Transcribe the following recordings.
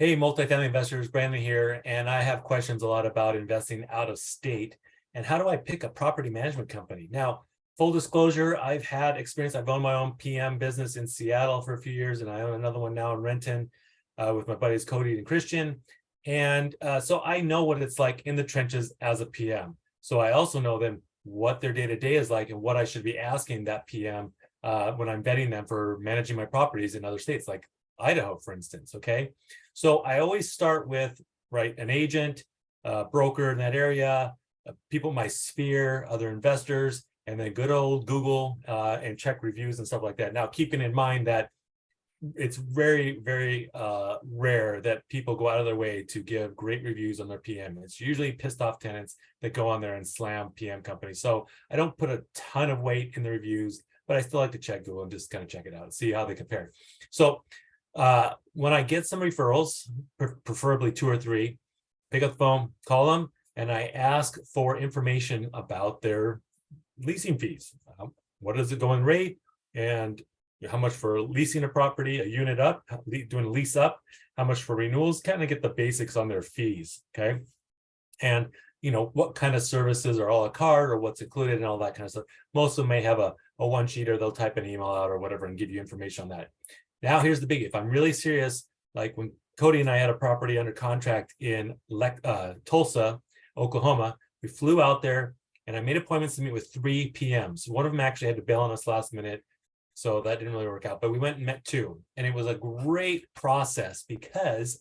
Hey, multifamily investors, Brandon here, and I have questions a lot about investing out of state and how do I pick a property management company? Now, full disclosure, I've had experience. I've owned my own PM business in Seattle for a few years, and I own another one now in Renton with my buddies Cody and Christian. And so I know what it's like in the trenches as a PM. So I also know then what their day-to-day is like and what I should be asking that PM when I'm vetting them for managing my properties in other states, like Idaho, for instance, okay? So I always start with, right, an agent, broker in that area, people in my sphere, other investors, and then good old Google and check reviews and stuff like that. Now, keeping in mind that it's very, very rare that people go out of their way to give great reviews on their PM. It's usually pissed off tenants that go on there and slam PM companies. So I don't put a ton of weight in the reviews, but I still like to check Google and just kind of check it out and see how they compare. So when I get some referrals, preferably 2 or 3, pick up the phone, call them, and I ask for information about their leasing fees. What is the going rate, and how much for leasing a property, a unit up, doing a lease up, how much for renewals, kind of get the basics on their fees, okay? And what kind of services are a la carte or what's included and all that kind of stuff. Most of them may have a one sheet, or they'll type an email out or whatever and give you information on that. Now, here's the biggie. If I'm really serious, like when Cody and I had a property under contract in Tulsa, Oklahoma, we flew out there and I made appointments to meet with 3 PMs. One of them actually had to bail on us last minute, so that didn't really work out, but we went and met 2. And it was a great process because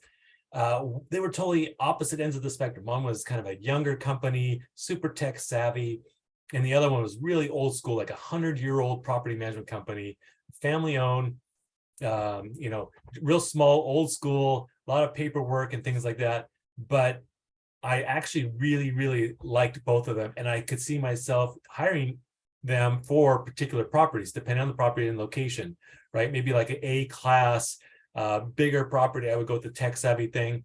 they were totally opposite ends of the spectrum. One was kind of a younger company, super tech savvy, and the other one was really old school, like 100-year-old property management company, family owned, real small, old school, a lot of paperwork and things like that. But I actually really, really liked both of them, and I could see myself hiring them for particular properties, depending on the property and location, right? Maybe like an A-class, bigger property, I would go with the tech savvy thing.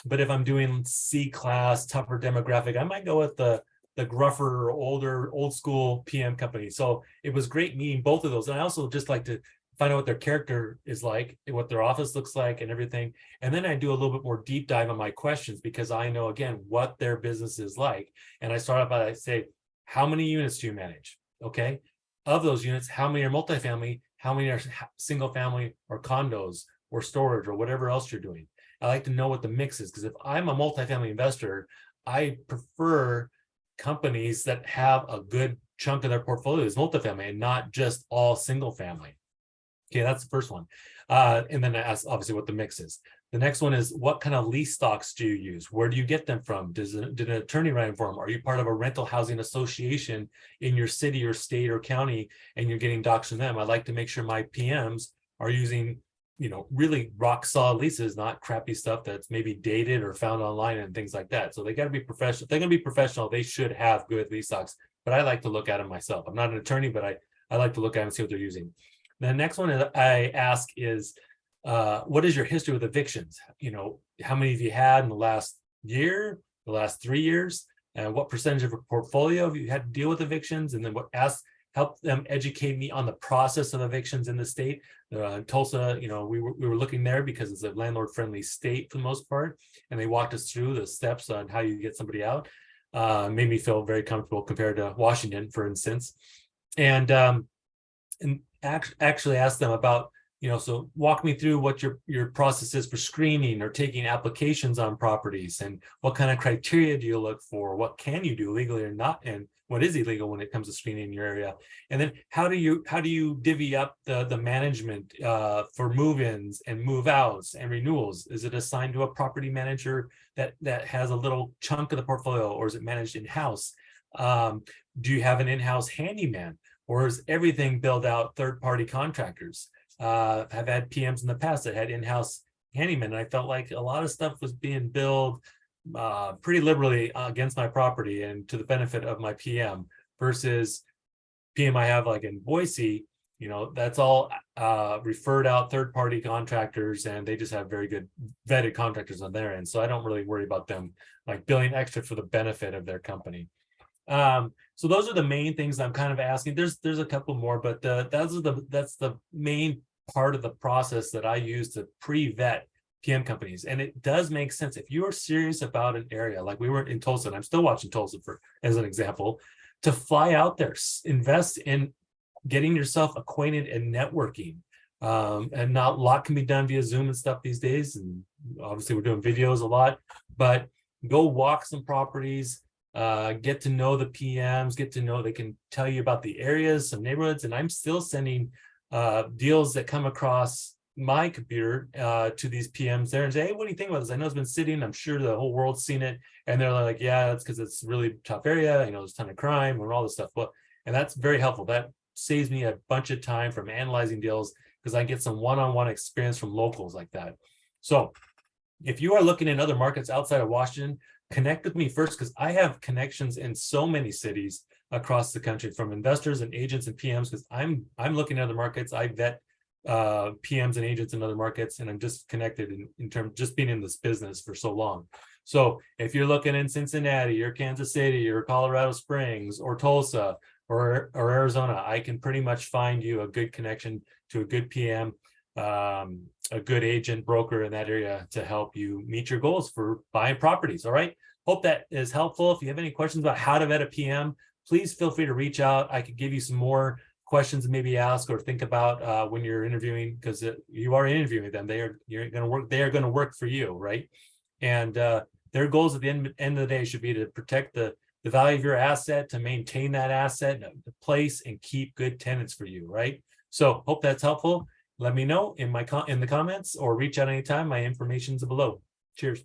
But if I'm doing C-class, tougher demographic, I might go with the gruffer, older, old school PM company. So it was great meeting both of those. And I also just like to find out what their character is like, what their office looks like and everything. And then I do a little bit more deep dive on my questions because I know, again, what their business is like. And I start off by say, how many units do you manage? Okay. Of those units, how many are multifamily? How many are single family or condos or storage or whatever else you're doing? I like to know what the mix is, because if I'm a multifamily investor, I prefer companies that have a good chunk of their portfolio is multifamily and not just all single family. Okay, that's the first one. And then I ask obviously what the mix is. The next one is, what kind of lease stocks do you use? Where do you get them from? Did an attorney write them for them? Are you part of a rental housing association in your city or state or county and you're getting docs from them? I like to make sure my PMs are using, really rock solid leases, not crappy stuff that's maybe dated or found online and things like that. So they got to be professional. If they're going to be professional, they should have good lease stocks. But I like to look at them myself. I'm not an attorney, but I like to look at them and see what they're using. The next one I ask is, what is your history with evictions? How many have you had in the last year, the last 3 years, and what percentage of your portfolio have you had to deal with evictions? And then help them educate me on the process of evictions in the state. Tulsa, we were looking there because it's a landlord-friendly state for the most part, and they walked us through the steps on how you get somebody out. Made me feel very comfortable compared to Washington, for instance, and actually ask them about, so walk me through what your process is for screening or taking applications on properties, and what kind of criteria do you look for? What can you do legally or not, and what is illegal when it comes to screening in your area? And then how do you divvy up the management for move-ins and move-outs and renewals? Is it assigned to a property manager that has a little chunk of the portfolio, or is it managed in-house? Do you have an in-house handyman, or is everything billed out third-party contractors? I've had PMs in the past that had in-house handymen, and I felt like a lot of stuff was being billed pretty liberally against my property and to the benefit of my PM, versus PM I have like in Boise, that's all referred out third-party contractors, and they just have very good vetted contractors on their end. So I don't really worry about them like billing extra for the benefit of their company. So those are the main things I'm kind of asking. There's a couple more, but that's the main part of the process that I use to pre-vet PM companies. And it does make sense. If you are serious about an area, like we were in Tulsa, and I'm still watching Tulsa for as an example, to fly out there, invest in getting yourself acquainted and networking. And not a lot can be done via Zoom and stuff these days. And obviously we're doing videos a lot, but go walk some properties, get to know the PMs, get to know, they can tell you about the areas, some neighborhoods. And I'm still sending deals that come across my computer to these PMs there and say, hey, what do you think about this? I know it's been sitting, I'm sure the whole world's seen it. And they're like, yeah, that's because it's a really tough area, you know, there's a ton of crime and all this stuff. Well, and that's very helpful. That saves me a bunch of time from analyzing deals, because I get some one-on-one experience from locals like that. So if you are looking in other markets outside of Washington, connect with me first, because I have connections in so many cities across the country from investors and agents and PMs, because I'm looking at other markets. I vet PMs and agents in other markets, and I'm just connected in terms of just being in this business for so long. So if you're looking in Cincinnati or Kansas City or Colorado Springs or Tulsa or Arizona, I can pretty much find you a good connection to a good PM, a good agent broker in that area to help you meet your goals for buying properties. All right. Hope that is helpful. If you have any questions about how to vet a PM, please feel free to reach out. I could give you some more questions to maybe ask or think about when you're interviewing, because you are interviewing them. They are going to work for you, right? And their goals at the end of the day should be to protect the value of your asset, to maintain that asset, to place and keep good tenants for you, right? So hope that's helpful. Let me know in the comments, or reach out anytime. My information's below. Cheers.